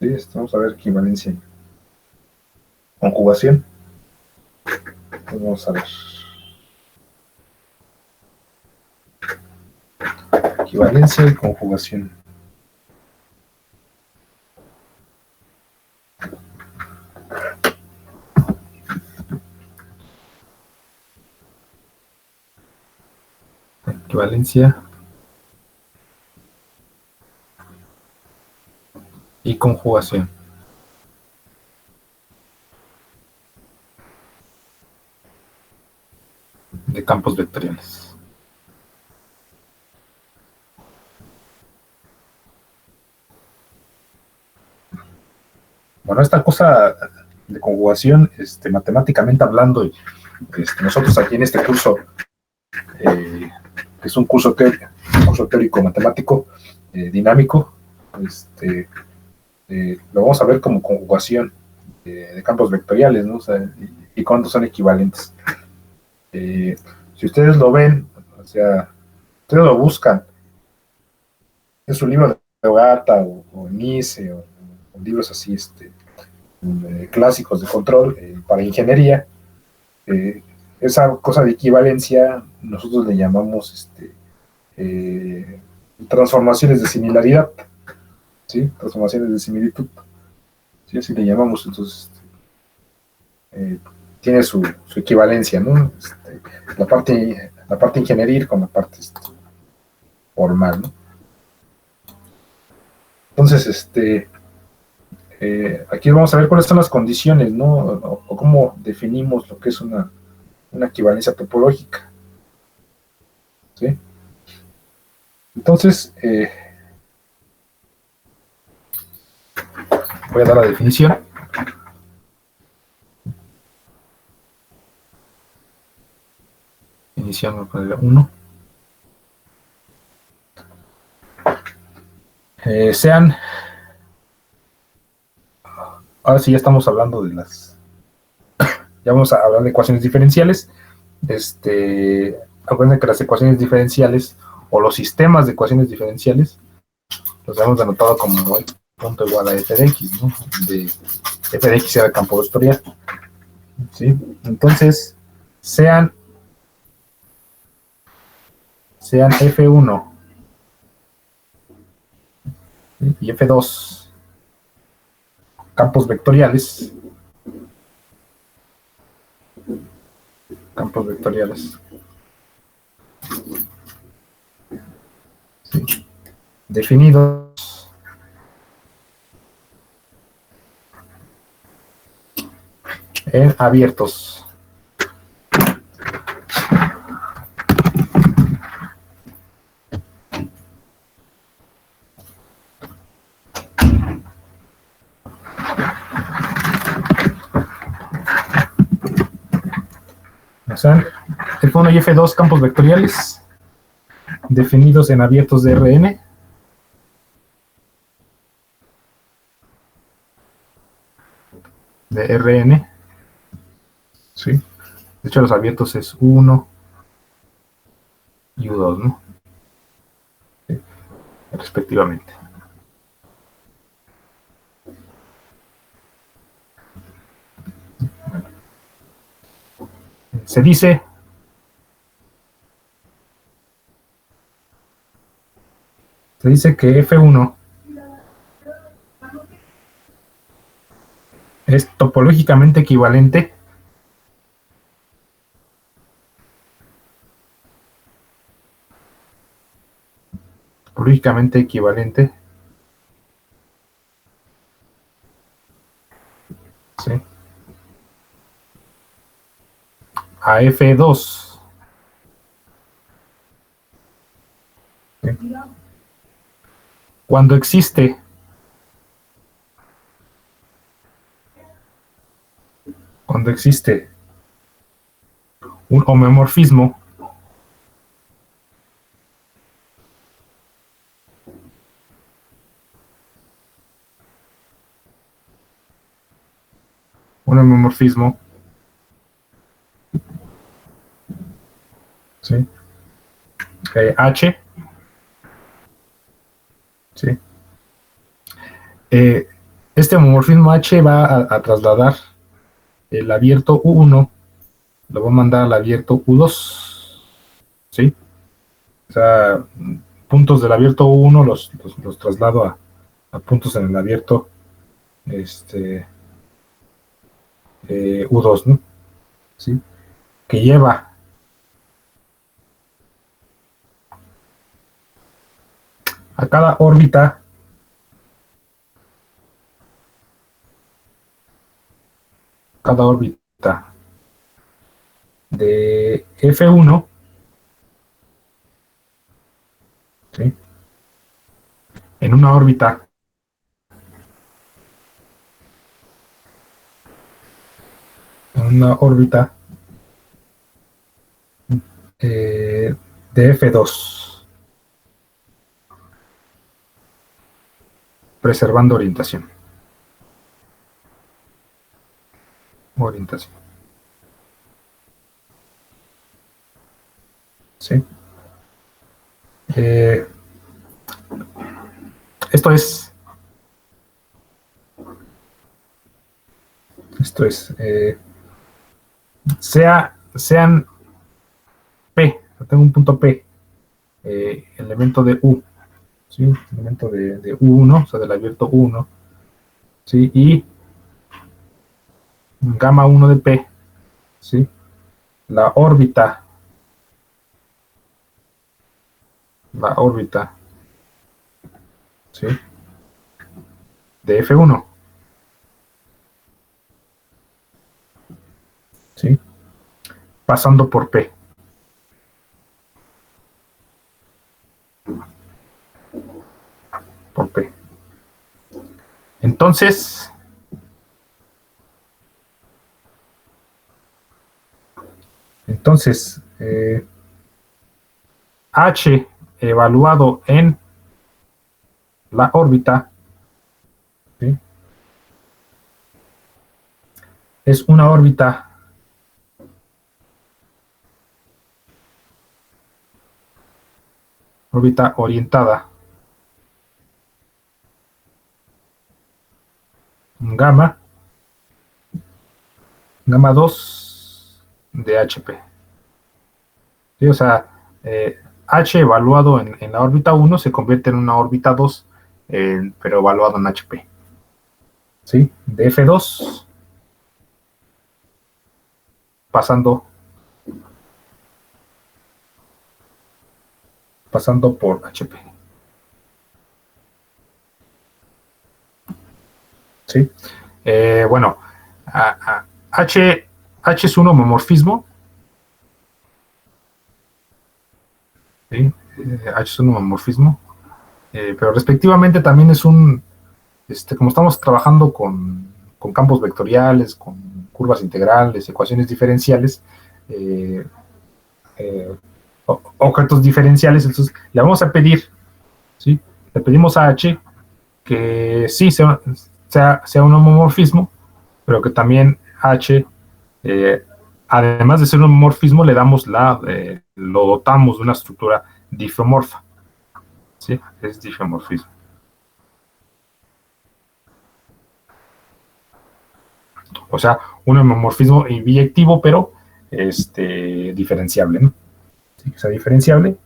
Sí, vamos a ver equivalencia y conjugación. Vamos a ver. Equivalencia y conjugación. Equivalencia y conjugación de campos vectoriales. Bueno, esta cosa de conjugación, matemáticamente hablando, nosotros aquí en este curso, que es un curso teórico matemático dinámico, lo vamos a ver como conjugación de campos vectoriales, ¿no? O sea, y cuántos son equivalentes. Si ustedes lo ven, o sea, ustedes lo buscan en su libro de Ogata o Nice o libros así, clásicos de control para ingeniería, eh, esa cosa de equivalencia nosotros le llamamos eh, transformaciones de similaridad, ¿sí? Transformaciones de similitud, ¿sí? Así le llamamos. Entonces, eh, tiene su equivalencia, ¿no? La parte ingenieril con la parte formal, ¿no? Entonces, aquí vamos a ver cuáles son las condiciones, ¿no? O cómo definimos lo que es una equivalencia topológica, ¿sí? Entonces, voy a dar la definición. Definición, voy a 1. Sean, ahora sí ya estamos hablando ya vamos a hablar de ecuaciones diferenciales. Acuérdense que las ecuaciones diferenciales o los sistemas de ecuaciones diferenciales los hemos denotado como el punto igual a f de x, ¿no? De f de x era el campo vectorial, ¿sí? Entonces, sean f1 y f2 campos vectoriales, campos vectoriales, ¿sí? Definidos en abiertos. O sea, F1 y F2 campos vectoriales definidos en abiertos de Rn, ¿sí? De hecho, los abiertos es 1 y U2, ¿no? ¿Sí? Respectivamente. Se dice que F1 es topológicamente equivalente topológicamente equivalente, ¿sí? A F2, ¿sí? Cuando existe un homeomorfismo un homeomorfismo, ¿sí? H, ¿sí? Este homomorfismo H va a trasladar el abierto U1, lo va a mandar al abierto U2, ¿sí? O sea, puntos del abierto U1 los traslado a puntos en el abierto U2, ¿no? ¿Sí? Que lleva a cada órbita de F1, ¿sí? En una órbita de F2, preservando orientación. ¿Sí? Esto es sean P, tengo un punto P, elemento de U, ¿sí? Elemento de U1, o sea, del abierto U1, ¿sí? Y gamma 1 de P, ¿sí? La órbita, ¿sí? De F1, ¿sí? Pasando por P. Entonces, H evaluado en la órbita, ¿sí? Es una órbita orientada gamma 2 de HP. ¿Sí? O sea, H evaluado en la órbita 1 se convierte en una órbita 2, pero evaluado en HP. ¿Sí? De F2 pasando por HP. ¿Sí? Bueno, H es un homomorfismo. ¿Sí? H es un homomorfismo. Pero respectivamente también es como estamos trabajando con campos vectoriales, con curvas integrales, ecuaciones diferenciales, objetos diferenciales, entonces le vamos a pedir, ¿sí? Le pedimos a H que sí sea un homomorfismo, pero que también H, además de ser un homomorfismo, le damos lo dotamos de una estructura difeomorfa, ¿sí? Es difeomorfismo. O sea, un homomorfismo biyectivo, pero diferenciable, ¿no? Sí, que sea diferenciable.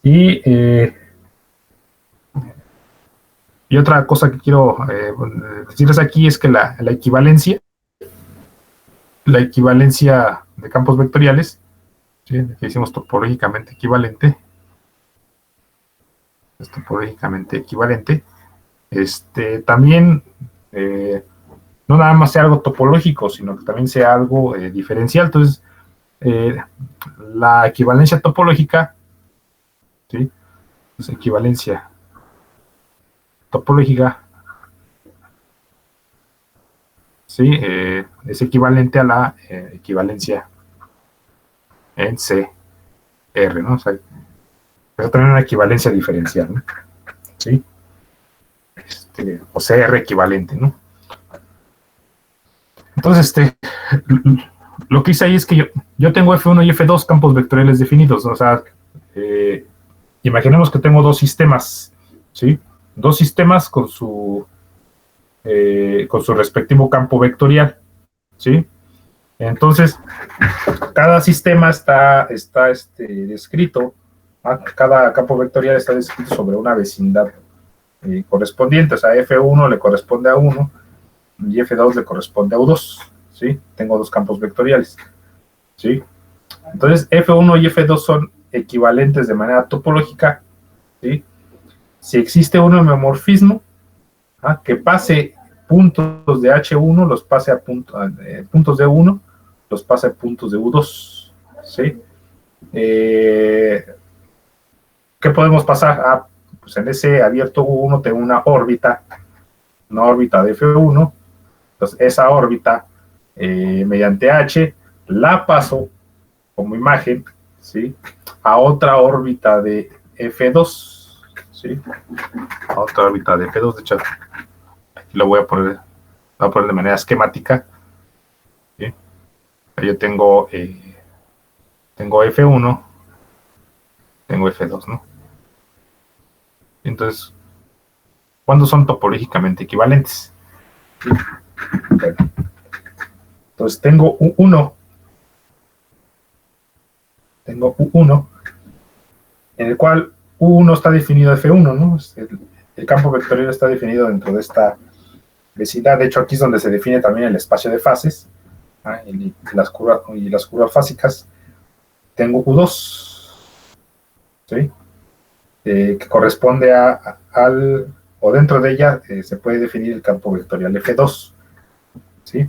Y otra cosa que quiero decirles aquí es que la equivalencia de campos vectoriales, ¿sí? Que hicimos topológicamente equivalente, también no nada más sea algo topológico, sino que también sea algo diferencial. Entonces, la equivalencia topológica, ¿sí? Pues equivalencia topológica, ¿sí? Es equivalente a la equivalencia en CR, ¿no? O sea, pero también una equivalencia diferencial, ¿no? ¿Sí? O CR equivalente, ¿no? Entonces, lo que hice ahí es que yo tengo F1 y F2 campos vectoriales definidos, ¿no? O sea, imaginemos que tengo dos sistemas, ¿sí? Dos sistemas con su con su respectivo campo vectorial, ¿sí? Entonces, cada sistema está descrito, cada campo vectorial está descrito sobre una vecindad correspondiente, o sea, F1 le corresponde a 1 y F2 le corresponde a U2, ¿sí? Tengo dos campos vectoriales, ¿sí? Entonces, F1 y F2 son equivalentes de manera topológica, ¿sí? Si existe un homeomorfismo, que pase puntos de H1, los pase a puntos de 1, los pase a puntos de U2, ¿sí? ¿Qué podemos pasar? Pues en ese abierto U1 tengo una órbita de F1, entonces esa órbita, mediante H, la paso como imagen, ¿sí? A otra órbita de F2, ¿sí? A otra órbita de F2, de hecho, aquí lo voy a poner de manera esquemática, ¿sí? Yo tengo F1, tengo F2, ¿no? Entonces, ¿cuándo son topológicamente equivalentes? ¿Sí? Bueno, entonces tengo U1, en el cual U1 está definido F1, ¿no? El campo vectorial está definido dentro de esta vecindad. De hecho, aquí es donde se define también el espacio de fases, y las curvas fásicas. Tengo U2, ¿sí? Que corresponde o dentro de ella se puede definir el campo vectorial F2, ¿sí?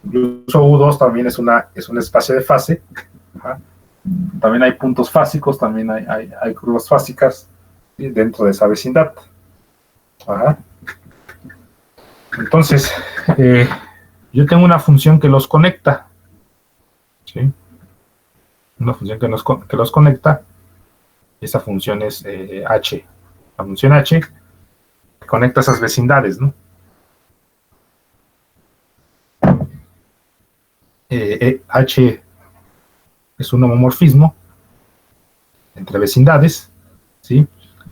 Incluso U2 también es un espacio de fase. También hay puntos fásicos, también hay curvas fásicas, ¿sí? Dentro de esa vecindad. Entonces, yo tengo una función que los conecta, ¿sí? Una función que los conecta. Esa función es H. La función H que conecta esas vecindades, ¿no? H es un homomorfismo entre vecindades, ¿sí?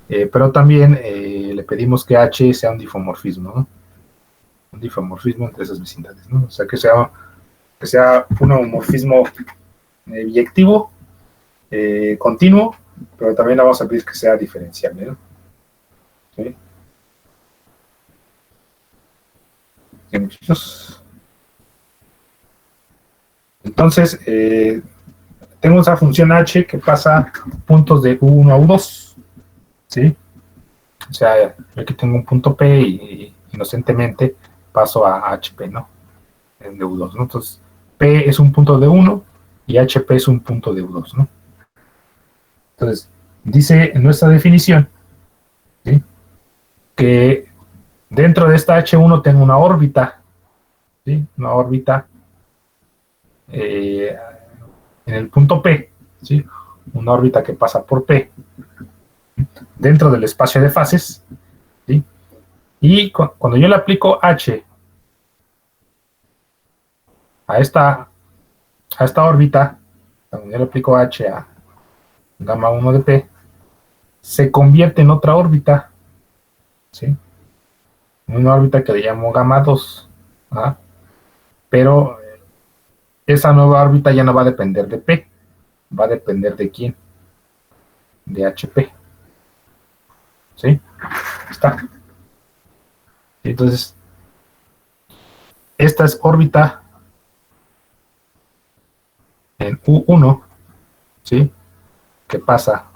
Pero también le pedimos que H sea un difomorfismo, ¿no? Un difomorfismo entre esas vecindades, ¿no? O sea, que sea un homomorfismo biyectivo, continuo, pero también le vamos a pedir que sea diferenciable, ¿no? ¿Sí? Entonces, tengo esa función H que pasa puntos de U1 a U2, ¿sí? O sea, yo aquí tengo un punto P y inocentemente paso a HP, ¿no? En de U2, ¿no? Entonces, P es un punto de 1 y HP es un punto de U2, ¿no? Entonces, dice en nuestra definición, ¿sí? Que dentro de esta H1 tengo una órbita, ¿sí? Una órbita en el punto P, ¿sí? Una órbita que pasa por P dentro del espacio de fases, ¿sí? Y cuando yo le aplico H a esta órbita, cuando yo le aplico H a gamma 1 de P, se convierte en otra órbita, ¿sí? Una órbita que le llamo gamma 2, ¿ah? Pero esa nueva órbita ya no va a depender de P, va a depender de quién, de HP, ¿sí? Está. Entonces, esta es órbita en U1, ¿sí? Que pasa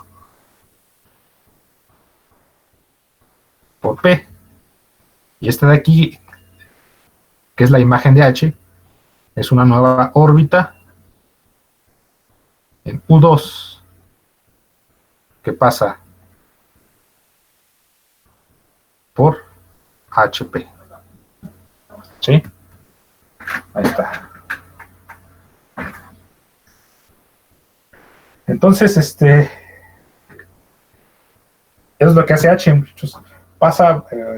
por P. Y esta de aquí, que es la imagen de H, es una nueva órbita en U2 que pasa por HP. ¿Sí? Ahí está. Entonces, eso es lo que hace H, muchachos.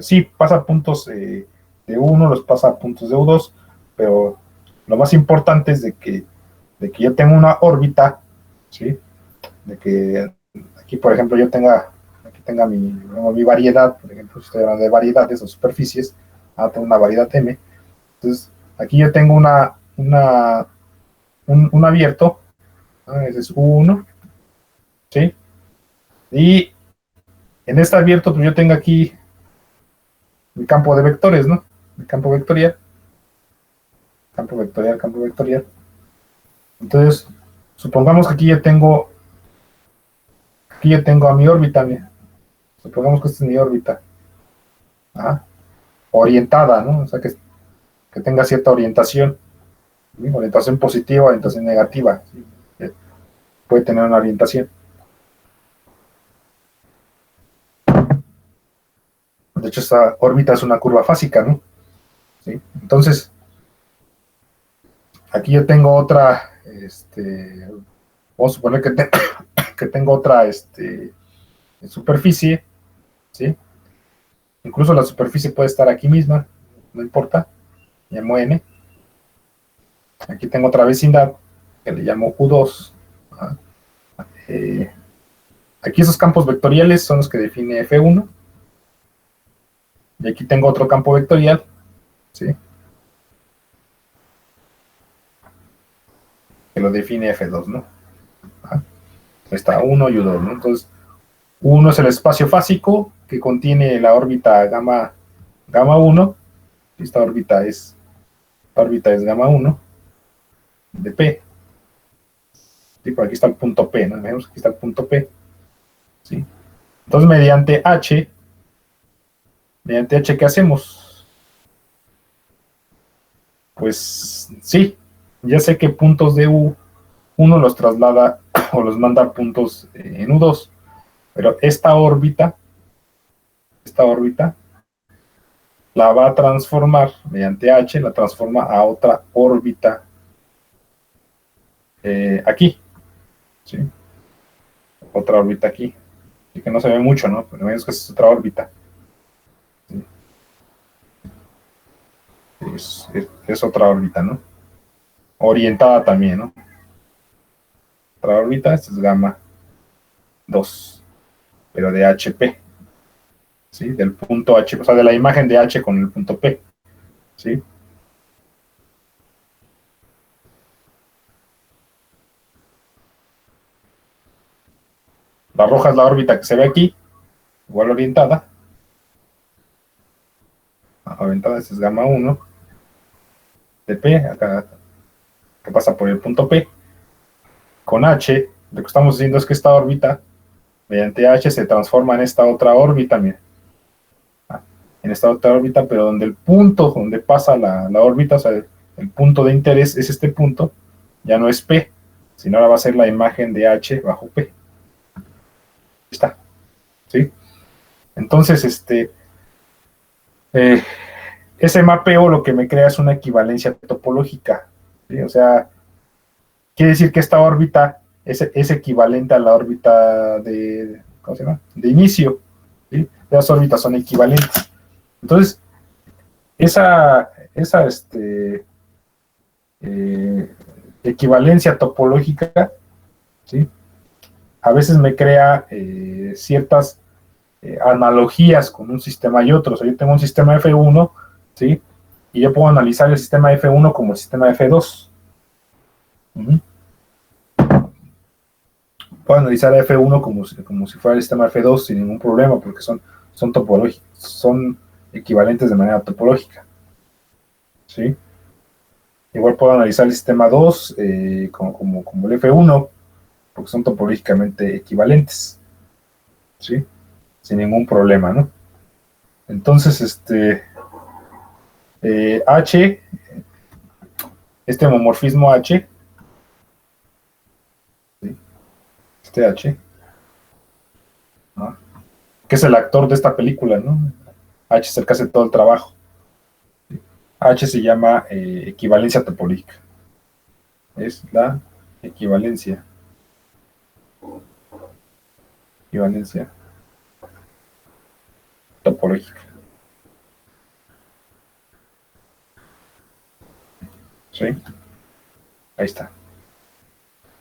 Sí, pasa puntos de U1, los pasa a puntos de U2, pero lo más importante es de que yo tenga una órbita, ¿sí? De que aquí, por ejemplo, yo tenga mi variedad, por ejemplo, si estoy hablando de variedades o superficies, tengo una variedad M. Entonces, aquí yo tengo un abierto, ¿no? Ese es U1, ¿sí? Y en este abierto, pues yo tengo aquí mi campo de vectores, ¿no? Mi campo vectorial, campo vectorial, campo vectorial. Entonces, supongamos que aquí yo tengo a mi órbita, mira. Supongamos que esta es mi órbita. Ajá. Orientada, ¿no? O sea, que tenga cierta orientación, ¿sí? Orientación positiva, orientación negativa, ¿sí? Puede tener una orientación. De hecho, esta órbita es una curva fásica, ¿no? ¿Sí? Entonces, aquí yo tengo otra, vamos a suponer que tengo otra superficie, ¿sí? Incluso la superficie puede estar aquí misma, no importa, llamo N. Aquí tengo otra vecindad que le llamo U2. Aquí esos campos vectoriales son los que define F1. Y aquí tengo otro campo vectorial, ¿sí? Que lo define F2, ¿no? Está 1 y U2, ¿no? Entonces, U1 es el espacio fásico que contiene la órbita gamma 1. Esta órbita es gamma 1 de P. ¿Sí? Por aquí está el punto P, ¿no? Vemos que aquí está el punto P. ¿Sí? Entonces, mediante H, ¿qué hacemos? Pues sí, ya sé que puntos de U1 los traslada o los manda a puntos en U2, pero esta órbita la va a transformar mediante H, la transforma a otra órbita aquí, ¿sí? Otra órbita aquí, y que no se ve mucho, ¿no? Pero vemos que es otra órbita. ¿Sí? Es otra órbita, ¿no? Orientada también, ¿no? Otra órbita, esta es gamma 2, pero de HP, ¿sí? Del punto H, o sea, de la imagen de H con el punto P, ¿sí? La roja es la órbita que se ve aquí, igual orientada. Orientada, esta es gamma 1 de P, acá que pasa por el punto P. Con H, lo que estamos diciendo es que esta órbita, mediante H, se transforma en esta otra órbita, mira. En esta otra órbita, pero donde el punto donde pasa la órbita, o sea, el punto de interés es este punto, ya no es P, sino ahora va a ser la imagen de H bajo P. Ahí está, ¿sí? Entonces, eh, ese mapeo lo que me crea es una equivalencia topológica, ¿sí? O sea, quiere decir que esta órbita es equivalente a la órbita ¿cómo se llama? De inicio, ¿sí? Las órbitas son equivalentes. Entonces, esa eh, equivalencia topológica, ¿sí? A veces me crea ciertas analogías con un sistema y otro. O sea, yo tengo un sistema F1, ¿sí? Y yo puedo analizar el sistema F1 como el sistema F2. Puedo analizar a F1 como si fuera el sistema F2 sin ningún problema, porque son topológicos, son equivalentes de manera topológica, ¿sí? Igual puedo analizar el sistema 2 como el F1, porque son topológicamente equivalentes, ¿sí? Sin ningún problema, ¿no? Entonces, H, este homomorfismo H, ¿sí? H, ¿no? Que es el actor de esta película, ¿no? H es el que hace todo el trabajo. H se llama equivalencia topológica. Es la equivalencia. Equivalencia topológica. ¿Sí? Ahí está.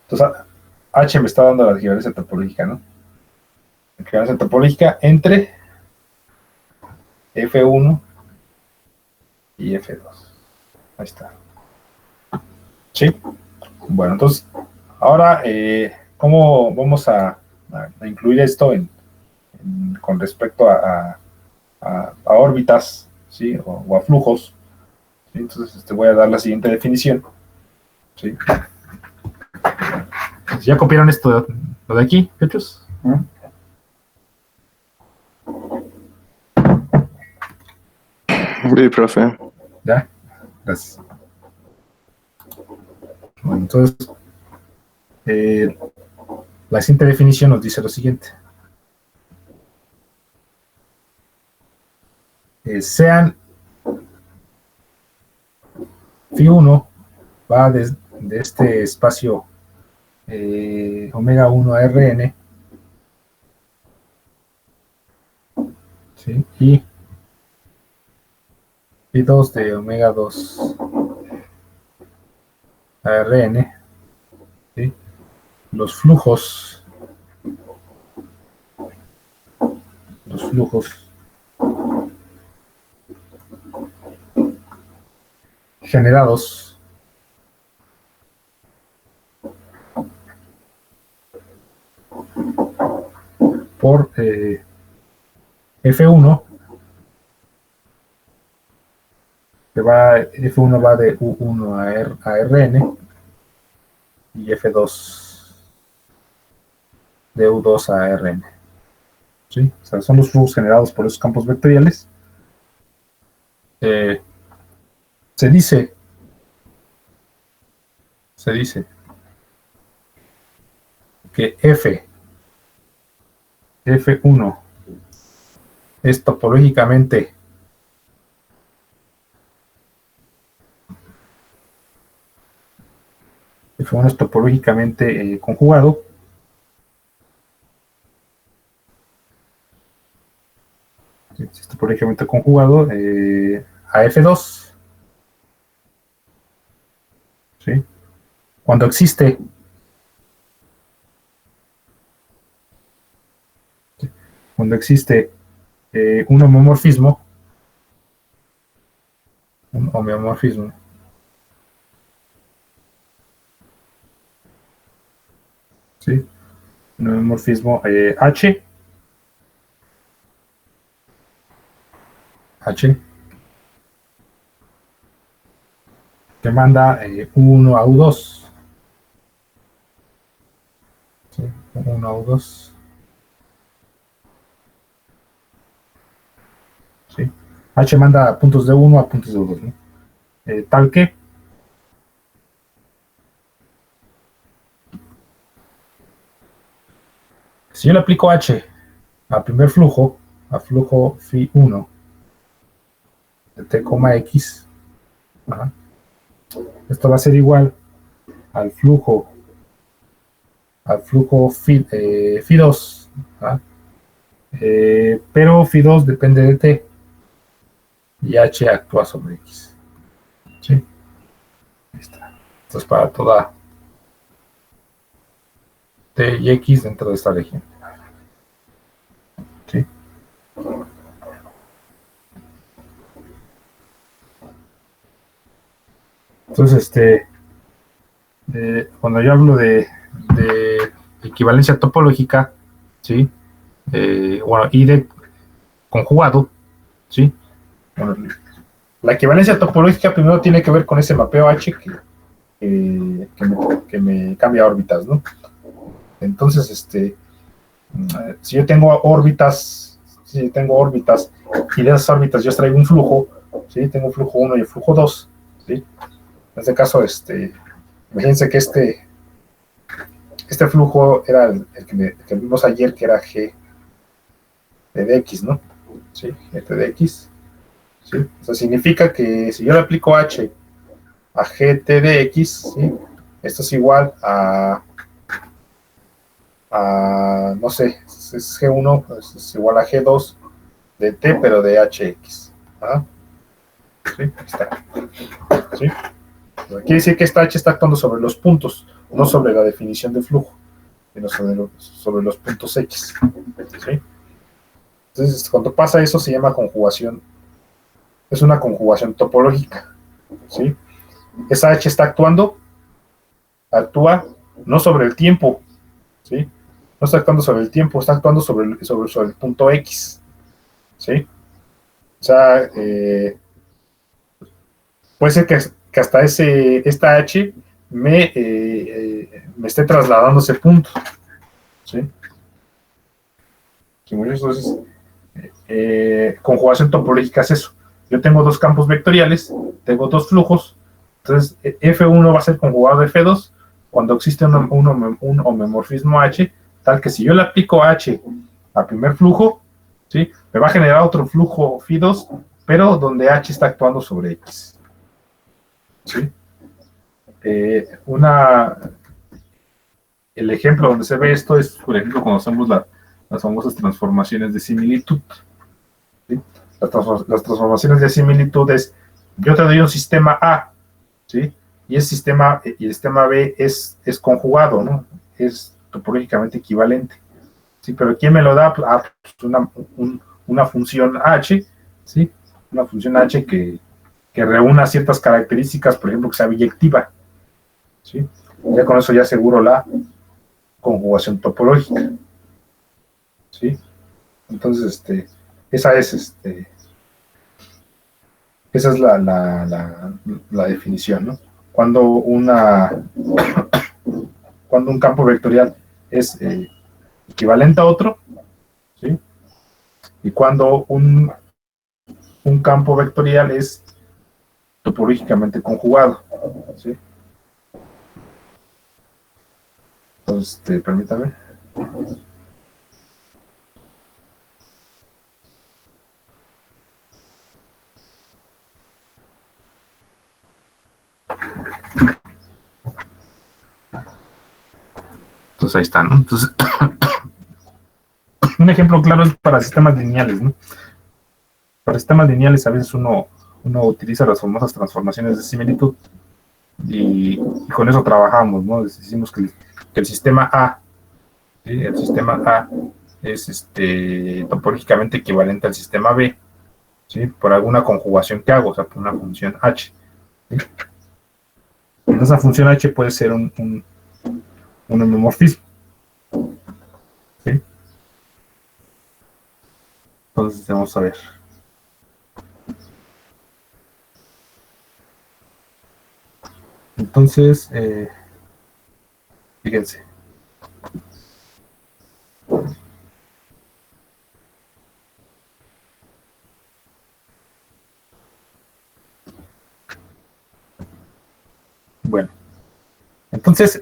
Entonces, H me está dando la equivalencia topológica, ¿no? Equivalencia topológica entre F1 y F2. Ahí está. Sí. Bueno, entonces, ahora, ¿cómo vamos a incluir esto con respecto a órbitas, ¿sí? O a flujos? ¿Sí? Entonces, voy a dar la siguiente definición. ¿Sí? ¿Ya copiaron esto, lo de aquí, Petrus? Sí, profe. Ya, gracias. Bueno, entonces, la siguiente definición nos dice lo siguiente. Sean Φ1 va de este espacio omega 1 a Rn, ¿sí? Y Φ2 de omega 2 a Rn, ¿sí? Los flujos generados por F1, F1 va de U1 a Rn y F2 de U2 a Rn. ¿Sí? O sea, son los flujos generados por esos campos vectoriales. Se dice que F1 es topológicamente conjugado es topológicamente conjugado a F2, ¿sí? Cuando existe un homeomorfismo, ¿sí? Un homeomorfismo H, que manda U1 a U2, ¿sí? U1 a U2, ¿sí? H manda puntos de 1 a puntos de U2, ¿no? Tal que si yo le aplico H al primer flujo, a flujo Φ1 de T, X, ajá, esto va a ser igual al flujo Φ2, ¿ah? Pero Φ2 depende de T y H actúa sobre X. ¿Sí? Ahí está. Esto es para toda T y X dentro de esta región. ¿Sí? Entonces, cuando yo hablo de equivalencia topológica, ¿sí? Bueno, y de conjugado, ¿sí? Bueno, la equivalencia topológica primero tiene que ver con ese mapeo H que me cambia órbitas, ¿no? Entonces, si yo tengo órbitas y de esas órbitas yo extraigo un flujo, ¿sí? Tengo un flujo 1 y el flujo 2, ¿sí? En este caso, imagínense que este flujo era el que vimos ayer, que era G de X, ¿no? ¿Sí? G de X, ¿sí? O sea, significa que si yo le aplico H a GT de X, ¿sí? Esto es igual no sé, es G1, pues es igual a G2 de T, pero de HX. ¿Ah? ¿Sí? Ahí está. ¿Sí? Quiere decir que esta H está actuando sobre los puntos, no sobre la definición de flujo, sino sobre los puntos X. ¿Sí? Entonces, cuando pasa eso se llama conjugación. es una conjugación topológica, ¿sí? Esa H está actúa no sobre el tiempo, ¿sí? No está actuando sobre el tiempo, está actuando sobre el punto X, ¿sí? O sea, puede ser que hasta esta H me esté trasladando ese punto, ¿sí? Entonces, conjugación topológica es eso. Yo tengo dos campos vectoriales, tengo dos flujos, entonces F1 va a ser conjugado a F2 cuando existe un homomorfismo H, tal que si yo le aplico H al primer flujo, ¿sí? Me va a generar otro flujo Φ2, pero donde H está actuando sobre X. ¿Sí? El ejemplo donde se ve esto es, por ejemplo, cuando hacemos las famosas transformaciones de similitud. ¿Sí? Las transformaciones de similitud es, yo te doy un sistema A, ¿sí? Y el sistema B es conjugado, ¿no? Es topológicamente equivalente. ¿Sí? Pero ¿quién me lo da? Pues una función H, ¿sí? Una función H que reúna ciertas características, por ejemplo, que sea biyectiva, ¿sí? Ya con eso ya aseguro la conjugación topológica, ¿sí? Entonces, esa es la definición, ¿no? Cuando un campo vectorial es equivalente a otro, ¿sí? Y cuando un campo vectorial es topológicamente conjugado, ¿sí? Entonces, permítame. Entonces ahí está, ¿no? Entonces, un ejemplo claro es para sistemas lineales, ¿no? Para sistemas lineales a veces uno utiliza las famosas transformaciones de similitud y con eso trabajamos, ¿no? Decimos que el sistema A, ¿sí? El sistema A es topológicamente equivalente al sistema B, ¿sí? Por alguna conjugación que hago, o sea, por una función H, ¿sí? En esa función H puede ser un homomorfismo, ¿sí? Entonces vamos a ver. Entonces, fíjense. Bueno, entonces,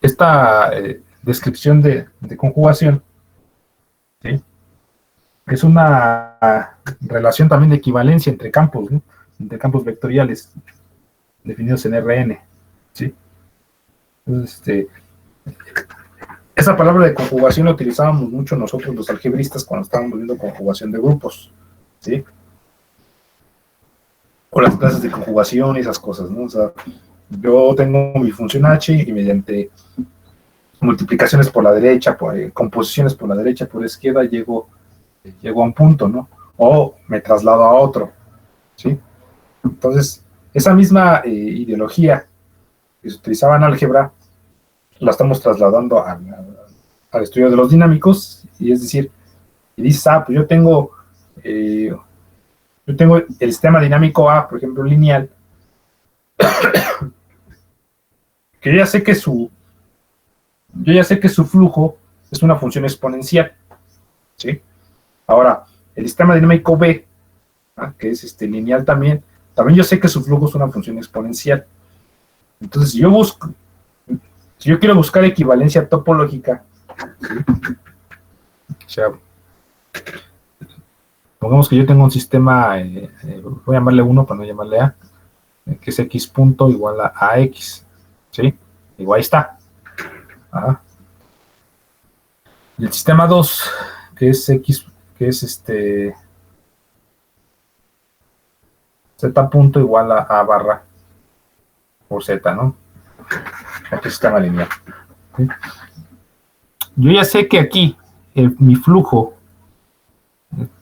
esta descripción de conjugación, ¿sí? Es una relación también de equivalencia entre campos, ¿no? Entre campos vectoriales definidos en Rn, ¿sí? Entonces, esa palabra de conjugación la utilizábamos mucho nosotros los algebristas cuando estábamos viendo conjugación de grupos, ¿sí? O las clases de conjugación y esas cosas, ¿no? O sea, yo tengo mi función H y mediante multiplicaciones por la derecha, composiciones por la derecha, por la izquierda, llego a un punto, ¿no? O me traslado a otro, ¿sí? Entonces, esa misma ideología que se utilizaba en álgebra, la estamos trasladando al estudio de los dinámicos, y es decir, y dices, pues yo tengo el sistema dinámico A, por ejemplo, lineal, que yo ya sé que su flujo es una función exponencial, ¿sí? Ahora, el sistema dinámico B, que es lineal también yo sé que su flujo es una función exponencial. Entonces, si yo quiero buscar equivalencia topológica, ¿sí? O sea, pongamos que yo tengo un sistema, voy a llamarle 1 para no llamarle A, que es x punto igual a AX, ¿sí? Igual ahí está. Ajá. Y el sistema 2, que es x, que es z punto igual a barra por z, ¿no? Aquí sistema lineal, ¿sí? Yo ya sé que aquí mi flujo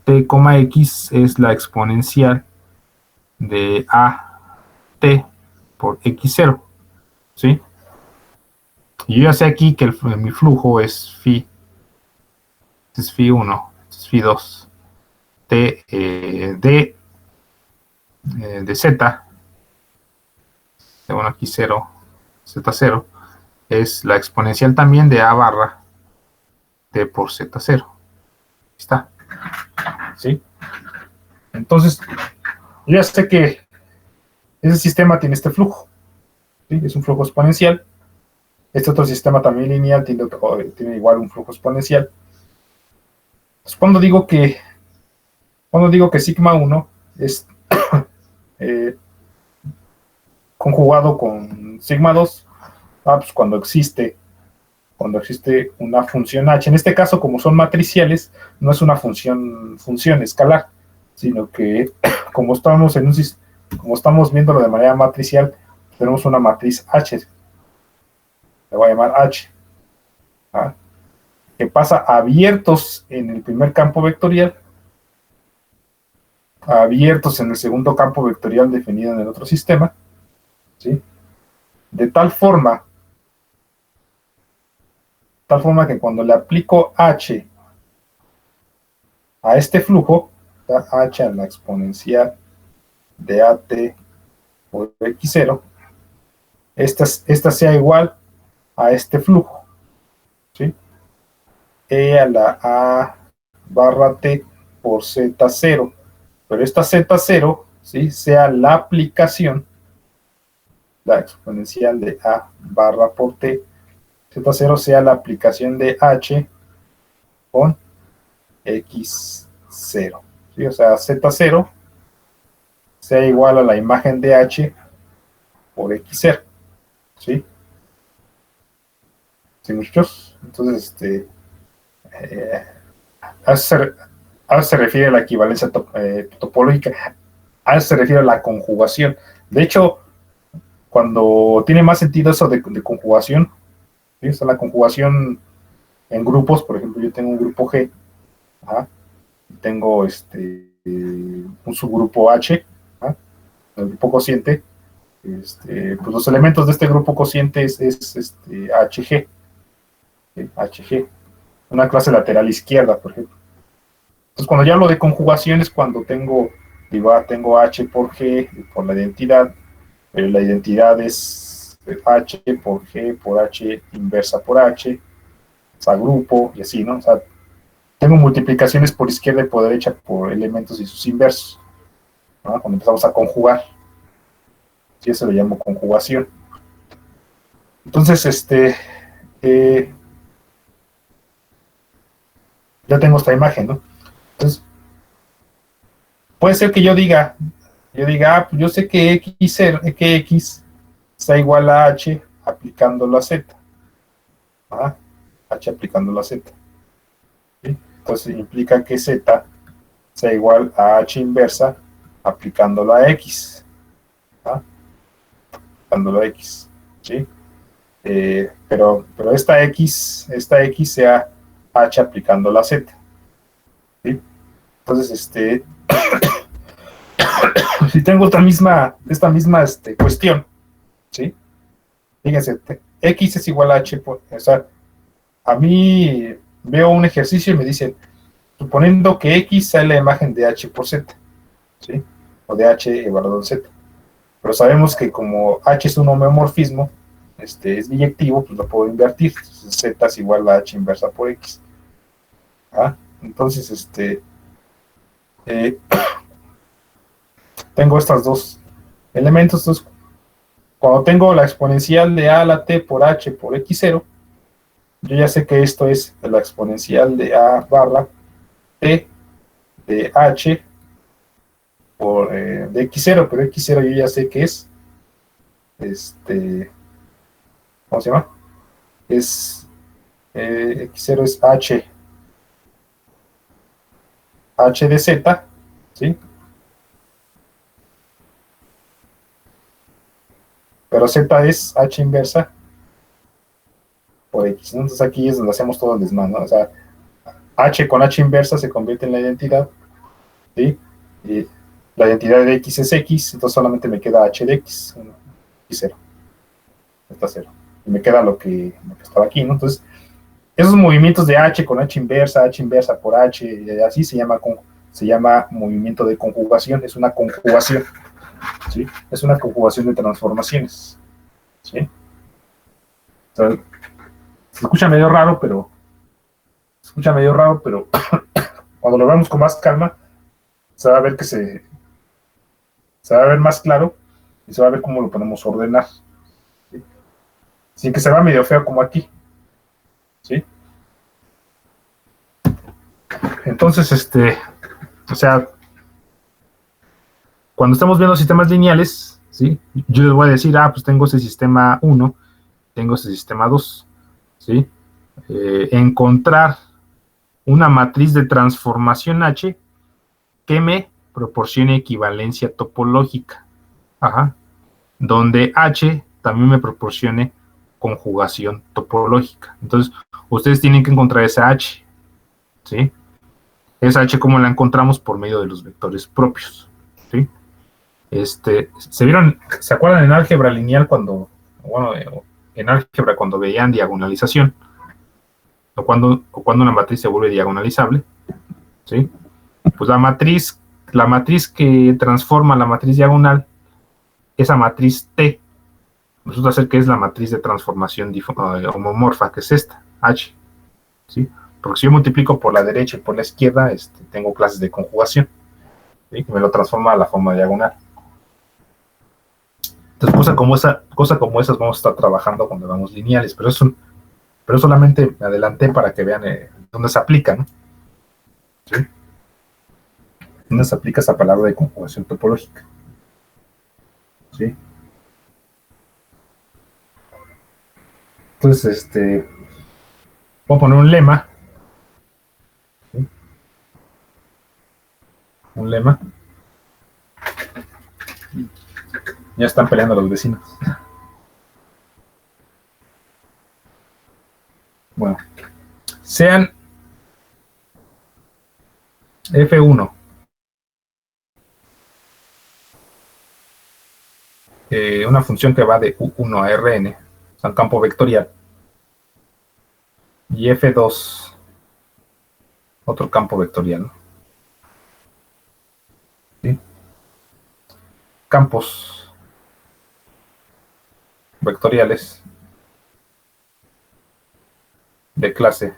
t, x es la exponencial de a t por x0, ¿sí? Y yo ya sé aquí que mi flujo es phi, es phi1, es phi2, t de z, bueno, aquí 0, z0, es la exponencial también de a barra t por z0. Está, ¿sí? Entonces, yo ya sé que ese sistema tiene este flujo, ¿sí? Es un flujo exponencial. Este otro sistema también lineal tiene igual un flujo exponencial. Entonces, cuando digo que sigma 1 es conjugado con sigma 2, pues cuando existe una función h. En este caso, como son matriciales, no es una función escalar, sino que como estamos viéndolo de manera matricial, tenemos una matriz h, le voy a llamar h, ¿ah? Que pasa abiertos en el primer campo vectorial, abiertos en el segundo campo vectorial definido en el otro sistema, ¿sí? De tal forma que cuando le aplico h a este flujo, h a la exponencial de at por x0, esta sea igual a este flujo, ¿sí? E a la a barra t por z0, pero esta z0, ¿sí? Sea la aplicación, la exponencial de a barra por t, z0 sea la aplicación de h con x0, ¿sí? O sea, z0 sea igual a la imagen de h por x0, ¿sí? ¿Sí, muchachos? Entonces, a eso se refiere a la equivalencia topológica, a eso se refiere a la conjugación. De hecho, cuando tiene más sentido eso de conjugación, ¿sí? O sea, la conjugación en grupos, por ejemplo, yo tengo un grupo G, ¿ah? Tengo un subgrupo H, ¿ah? El grupo cociente, pues los elementos de este grupo cociente es HG, ¿sí? HG, una clase lateral izquierda, por ejemplo. Entonces, cuando yo hablo de conjugación es cuando tengo H por G por la identidad, pero la identidad es H por G por H inversa por H, o sea, grupo y así, ¿no? O sea, tengo multiplicaciones por izquierda y por derecha por elementos y sus inversos, ¿no? Cuando empezamos a conjugar, sí, eso lo llamo conjugación. Entonces, ya tengo esta imagen, ¿no? Entonces, puede ser que yo diga, pues yo sé que X está igual a H aplicando la Z. ¿Ah? H aplicando la Z. ¿Sí? Entonces implica que Z sea igual a H inversa aplicando la X. ¿Ah? Aplicando la X. ¿Sí? Pero esta X sea H aplicando la Z. ¿Sí? Entonces, si tengo esta misma cuestión, ¿sí? Fíjense, X es igual a H, o sea, a mí veo un ejercicio y me dicen, suponiendo que X sea la imagen de H por Z, ¿sí? O de H evaluado en Z. Pero sabemos que como H es un homeomorfismo, es biyectivo, pues lo puedo invertir. Entonces, Z es igual a H inversa por X. ¿Ah? Entonces, tengo estos dos elementos. Entonces, cuando tengo la exponencial de a a la t por h por x0, yo ya sé que esto es la exponencial de a barra t de h por de x0, pero x0 yo ya sé que es, ¿cómo se llama? X0 es h de z, ¿sí? Pero z es h inversa por x, entonces aquí es donde hacemos todo el desmán, ¿no? O sea, h con h inversa se convierte en la identidad, ¿sí? Y la identidad de x es x, entonces solamente me queda h de x, y 0. Está 0. Y me queda lo que estaba aquí, ¿no? Entonces, esos movimientos de h con h inversa por h, y así se llama movimiento de conjugación, es una conjugación, ¿sí? Es una conjugación de transformaciones, ¿sí? Entonces, se escucha medio raro, pero cuando lo veamos con más calma, se va a ver se va a ver más claro y se va a ver cómo lo podemos ordenar, ¿sí? Sin que se vea medio feo como aquí, ¿sí? Entonces, o sea, cuando estamos viendo sistemas lineales, ¿sí? Yo les voy a decir, pues tengo ese sistema 1, tengo ese sistema 2, ¿sí? Encontrar una matriz de transformación H que me proporcione equivalencia topológica, donde H también me proporcione conjugación topológica. Entonces, ustedes tienen que encontrar esa H, ¿sí? Esa H, ¿cómo la encontramos? Por medio de los vectores propios, ¿sí? ¿Se acuerdan en álgebra lineal en álgebra cuando veían diagonalización? O cuando una matriz se vuelve diagonalizable, ¿sí? Pues la matriz que transforma la matriz diagonal, esa matriz T, resulta ser que es la matriz de transformación homomorfa, que es esta, H, ¿sí? Porque si yo multiplico por la derecha y por la izquierda, tengo clases de conjugación, ¿sí? Que me lo transforma a la forma diagonal. Entonces, cosas como esas vamos a estar trabajando cuando vamos lineales, pero solamente me adelanté para que vean dónde se aplica, ¿no? ¿Sí? ¿Dónde se aplica esa palabra de conjugación topológica? ¿Sí? Entonces, voy a poner un lema. ¿Sí? Un lema. Ya están peleando los vecinos. Bueno, sean F1 una función que va de U1 a Rn, o sea, un campo vectorial, y F2 otro campo vectorial, ¿no? ¿Sí? Campos vectoriales de clase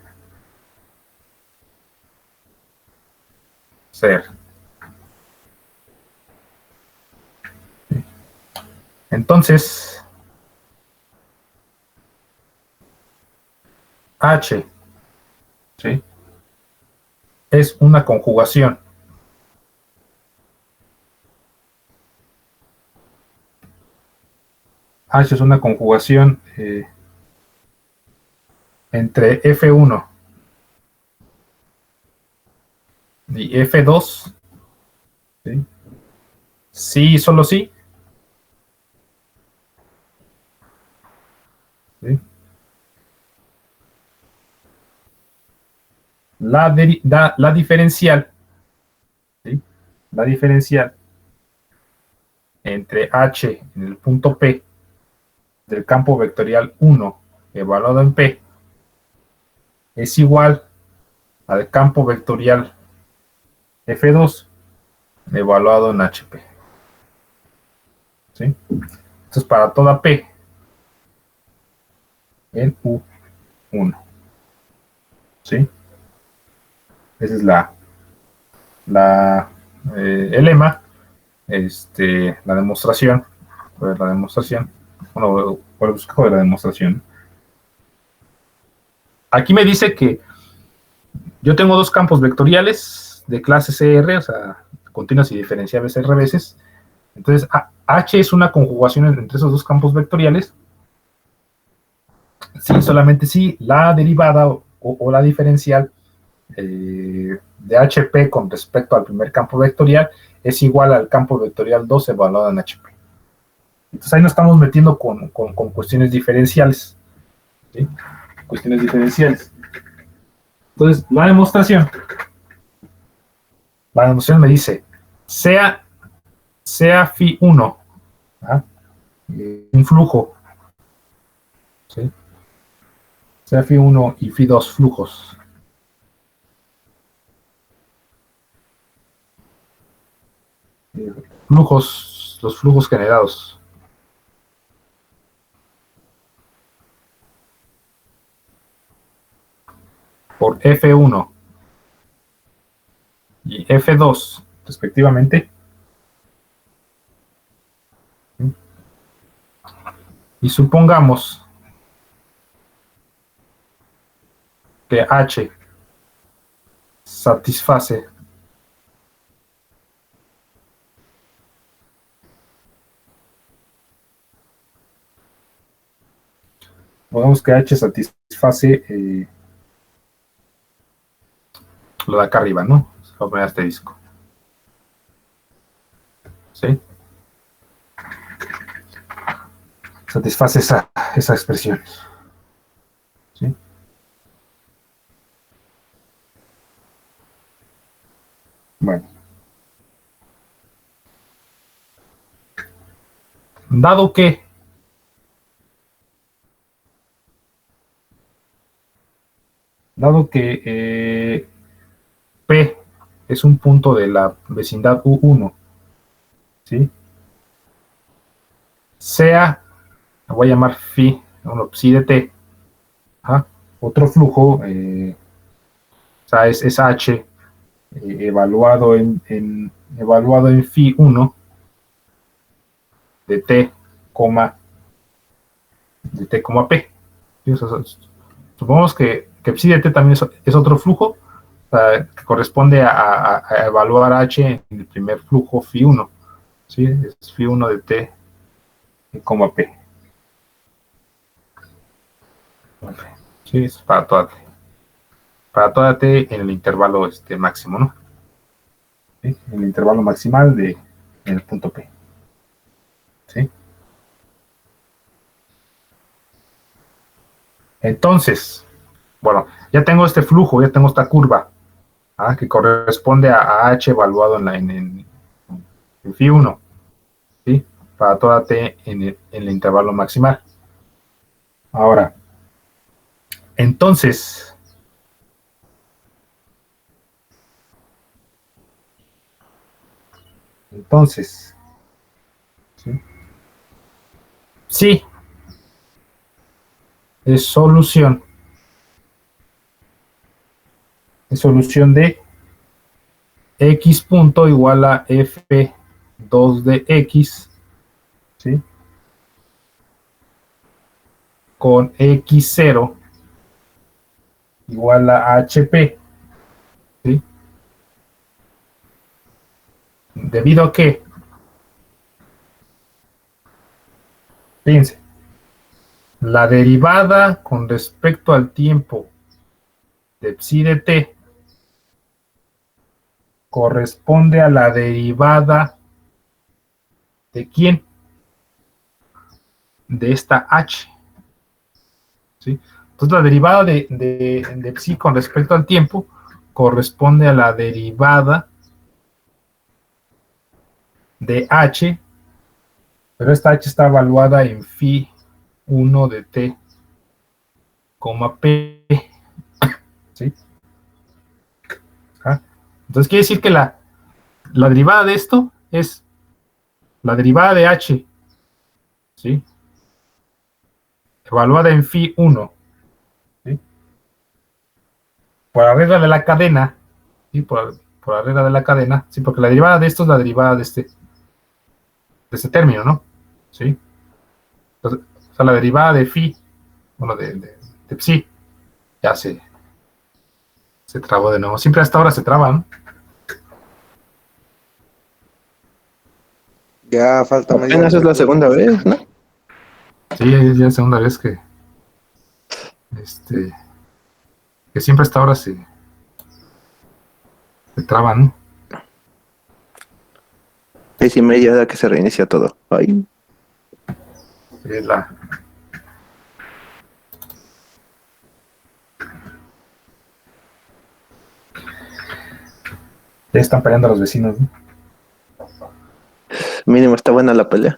ser. ¿Sí? Entonces, H, ¿sí?, es una conjugación H es una conjugación entre F1 y F2, ¿sí? Sí, solo sí. ¿Sí? La diferencial, ¿sí?, la diferencial entre H en el punto P del campo vectorial 1 evaluado en P es igual al campo vectorial F2 evaluado en HP. ¿Sí? Entonces, para toda P en U1. ¿Sí? Esa es el lema, la demostración. Bueno, por el buscado de la demostración. Aquí me dice que yo tengo dos campos vectoriales de clase CR, o sea, continuas y diferenciables R veces. Entonces, H es una conjugación entre esos dos campos vectoriales. Sí, solamente sí, la derivada o la diferencial de HP con respecto al primer campo vectorial es igual al campo vectorial 2 evaluado en HP. Entonces ahí nos estamos metiendo con cuestiones diferenciales, ¿sí? Cuestiones diferenciales. Entonces, la demostración La demostración me dice, sea phi 1, un flujo, ¿sí? Sea phi 1 y phi 2 flujos. Los flujos generados. Por F1 y F2, respectivamente. Y supongamos que H satisface lo de acá arriba, ¿no? Voy a poner este disco. ¿Sí? Satisface esa expresión. ¿Sí? Bueno. Dado que P es un punto de la vecindad U1, ¿sí? Sea, lo voy a llamar phi, bueno, psi de T, otro flujo, o sea, es H evaluado en phi 1 de T, P. ¿Sí? O sea, supongamos que psi de T también es otro flujo, que corresponde a evaluar H en el primer flujo phi 1, ¿sí? Es phi 1 de T, P. Sí, es para toda T en el intervalo máximo, ¿no? ¿Sí? En el intervalo maximal en el punto P. ¿Sí? Entonces, bueno, ya tengo este flujo, ya tengo esta curva, que corresponde a H evaluado en phi 1, ¿sí? Para toda T en el intervalo maximal. Ahora, entonces, ¿sí? Sí, es solución de x punto igual a f2 de x, ¿sí? Con x0 igual a hp, ¿sí? Debido a que, fíjense, la derivada con respecto al tiempo de psi de t corresponde a la derivada de quién, de esta h, ¿sí? Entonces la derivada de psi con respecto al tiempo corresponde a la derivada de h, pero esta h está evaluada en phi 1 de t, p, ¿sí? Entonces quiere decir que la derivada de esto es la derivada de h, ¿sí? Evaluada en phi 1, ¿sí? Por la regla de la cadena, ¿sí? Por la regla de la cadena, ¿sí? Porque la derivada de esto es la derivada de este término, ¿no? ¿Sí? Entonces, o sea, la derivada de phi, bueno, de psi, ya se trabó de nuevo. Siempre hasta ahora se traba, ¿no? Ya falta media Apenas hora. es la segunda vez, ¿no? Sí, es la segunda vez que siempre hasta ahora se traba, ¿no? 6:30 da que se reinicia todo. Ay, Es la, Ya están peleando los vecinos, ¿no? Mínimo está buena la pelea.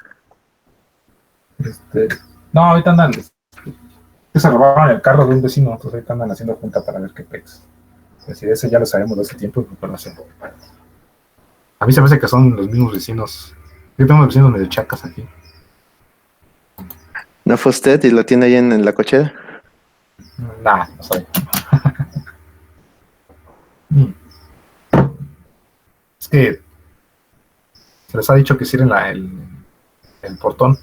No, ahorita andan, que se robaron el carro de un vecino, entonces ahorita andan haciendo junta para ver qué pex. Es decir, ese ya lo sabemos de hace tiempo, pero no sé. A mí se me hace que son los mismos vecinos. Yo tengo vecinos medio chacas aquí. ¿No fue usted y lo tiene ahí en la cochera? Nah, no soy. Es que se les ha dicho que cierren el portón.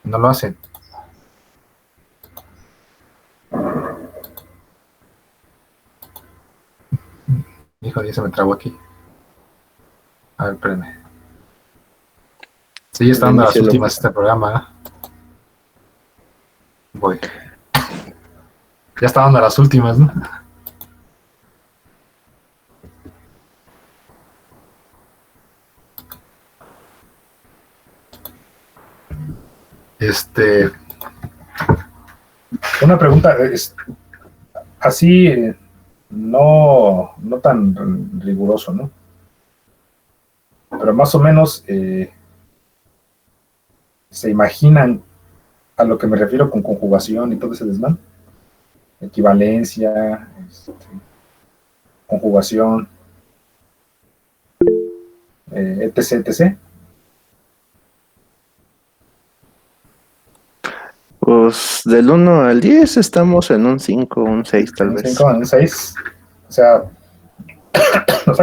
No lo hacen. Hijo, ya se me trabó aquí. A ver, espérenme. Sí, ya está dando las últimas este programa. Voy. Ya está dando las últimas, ¿no? Una pregunta, así, no tan riguroso, ¿no? Pero más o menos se imaginan a lo que me refiero con conjugación y todo ese desmán. Equivalencia, conjugación, etc. Pues del 1 al 10 estamos en un 5, un 6 tal vez. 5, un 6. O sea,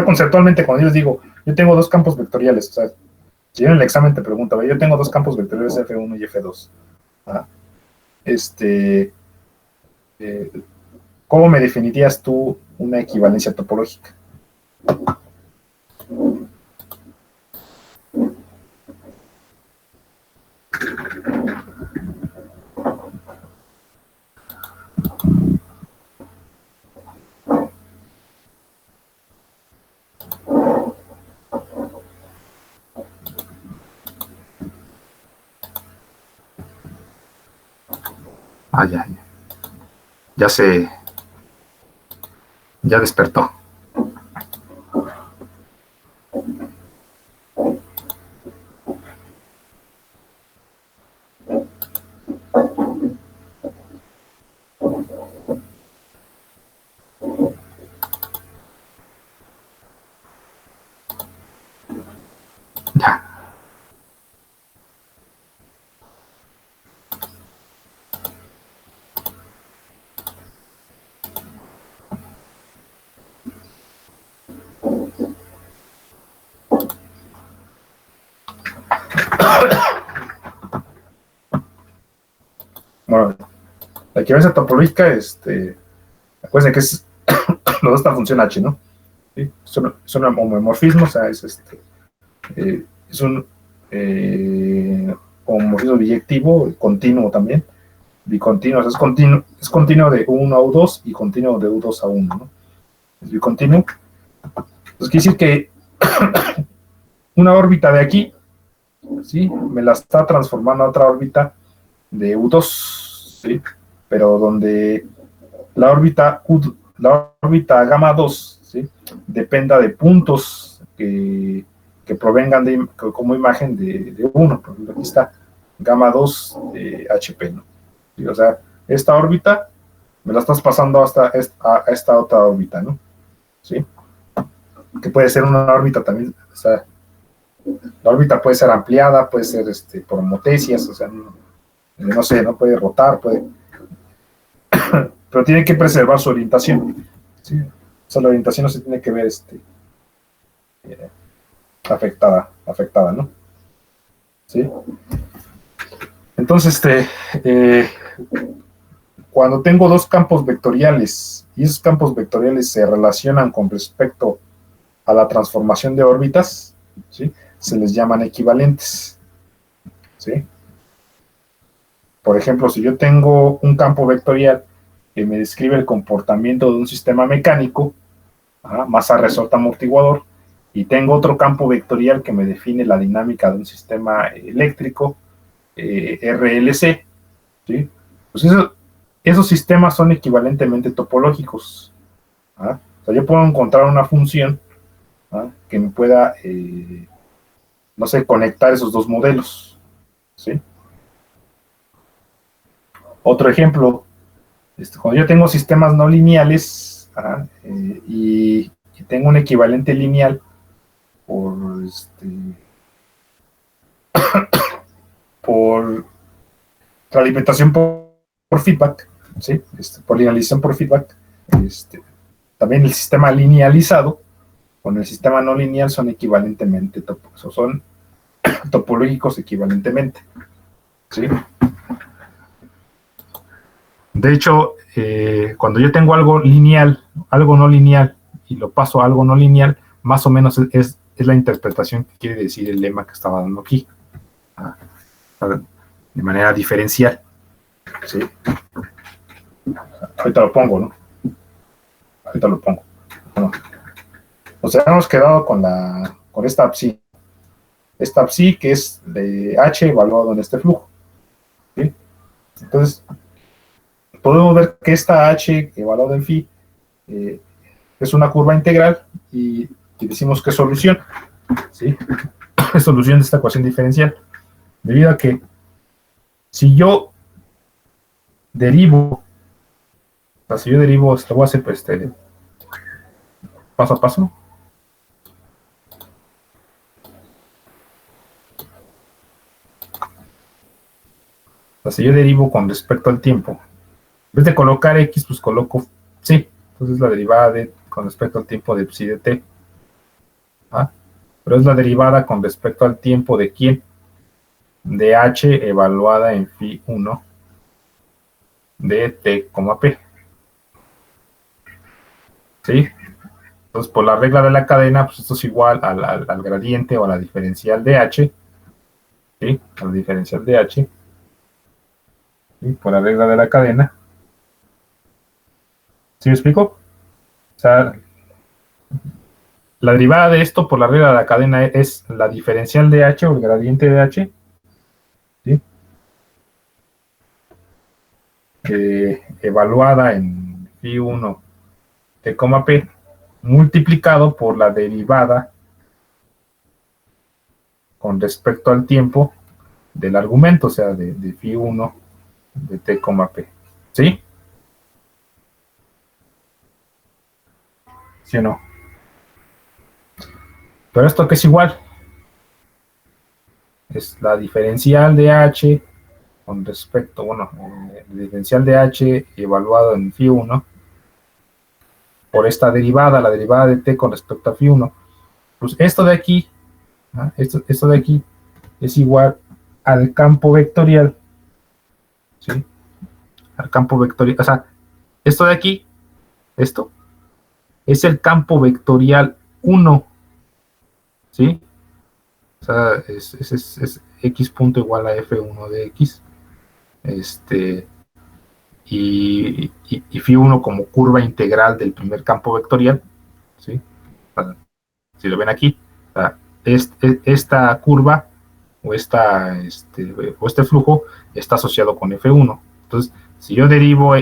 conceptualmente cuando yo les digo, yo tengo dos campos vectoriales, o sea, si en el examen te pregunto, yo tengo dos campos vectoriales F1 y F2. ¿Cómo me definirías tú una equivalencia topológica? Ya despertó. Ya. Bueno, la equivalencia topológica, acuérdense que es nos da esta función H, ¿no? ¿Sí? Es un homomorfismo, o sea, es un homomorfismo biyectivo, continuo también, bicontinuo, o sea, es continuo de U1 a U2 y continuo de U2 a 1, ¿no? Es bicontinuo. Entonces quiere decir que una órbita de aquí, ¿sí? Me la está transformando a otra órbita de U2, ¿sí? Pero donde la órbita gamma 2, ¿sí? Dependa de puntos que provengan como imagen de 1. Por ejemplo, aquí está gamma 2 de HP, ¿no? ¿Sí? O sea, esta órbita me la estás pasando hasta a esta otra órbita, ¿no? ¿Sí? Que puede ser una órbita también, o sea, la órbita puede ser ampliada, puede ser por homotesias, o sea, no sé, no puede rotar, pero tiene que preservar su orientación, ¿sí? O sea, la orientación no se tiene que ver afectada, ¿no? ¿Sí? Entonces, cuando tengo dos campos vectoriales y esos campos vectoriales se relacionan con respecto a la transformación de órbitas, ¿sí? Se les llaman equivalentes, ¿sí? Por ejemplo, si yo tengo un campo vectorial que me describe el comportamiento de un sistema mecánico, masa, resorte, amortiguador, y tengo otro campo vectorial que me define la dinámica de un sistema eléctrico, RLC, ¿sí? Pues esos sistemas son equivalentemente topológicos. ¿Ah? O sea, yo puedo encontrar una función, ¿ah?, que me pueda, no sé, conectar esos dos modelos, ¿sí? Otro ejemplo, cuando yo tengo sistemas no lineales, ¿ah?, y tengo un equivalente lineal por, por realimentación por feedback, ¿sí? Por linealización por feedback, también el sistema linealizado con el sistema no lineal son equivalentemente, son topológicos equivalentemente, ¿sí? De hecho, cuando yo tengo algo lineal, algo no lineal, y lo paso a algo no lineal, más o menos es la interpretación que quiere decir el lema que estaba dando aquí, de manera diferencial, ¿sí? Ahorita lo pongo, ¿no? Ahorita lo pongo. Bueno, nos hemos quedado con esta psi. Esta psi que es de h evaluado en este flujo, ¿sí? Entonces, podemos ver que esta h evaluada en phi es una curva integral y decimos que es solución, ¿sí? Es solución de esta ecuación diferencial, debido a que si yo derivo, o sea, si yo derivo, esto voy a hacer pues, paso a paso. O sea, si yo derivo con respecto al tiempo, en vez de colocar x, pues coloco sí. Entonces la derivada con respecto al tiempo de psi de t. ¿Ah? Pero es la derivada con respecto al tiempo de quién, de h evaluada en phi 1 de t, p. ¿Sí? Entonces, por la regla de la cadena, pues esto es igual al gradiente o a la diferencial de h, ¿sí? A la diferencial de h, ¿sí? Por la regla de la cadena. ¿Sí me explico? O sea, la derivada de esto por la regla de la cadena es la diferencial de h o el gradiente de h, ¿sí? Evaluada en phi 1 t, p, multiplicado por la derivada con respecto al tiempo del argumento, o sea, de phi 1 de t, p. ¿Sí? ¿Sí o no? Pero esto que es igual, es la diferencial de h con respecto, bueno, el diferencial de h evaluado en phi 1 por esta derivada, la derivada de t con respecto a phi 1. Pues esto de aquí, ¿no? Esto de aquí es igual al campo vectorial, ¿sí? Al campo vectorial, o sea, esto de aquí, esto, es el campo vectorial 1, ¿sí? O sea, es x punto igual a f1 de x, y phi 1 como curva integral del primer campo vectorial, ¿sí? Si lo ven aquí, esta curva o este flujo está asociado con F1. Entonces, si yo derivo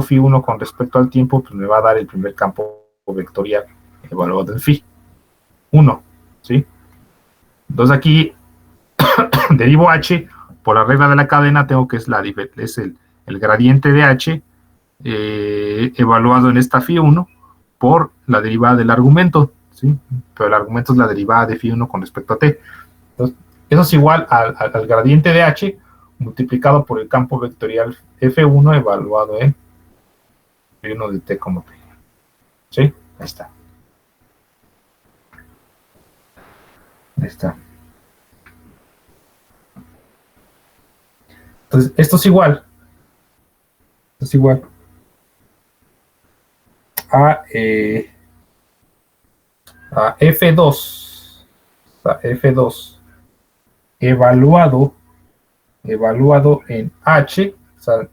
phi 1 con respecto al tiempo, pues me va a dar el primer campo vectorial evaluado en phi 1, ¿sí? Entonces aquí derivo h por la regla de la cadena, tengo que es el gradiente de h evaluado en esta phi 1 por la derivada del argumento, ¿sí? Pero el argumento es la derivada de phi 1 con respecto a t. Entonces, eso es igual al gradiente de h multiplicado por el campo vectorial f1 evaluado en phi 1 de t, p. ¿Sí? Ahí está. Ahí está. Entonces, esto es igual a, a F2, a F2 evaluado en H, o sea,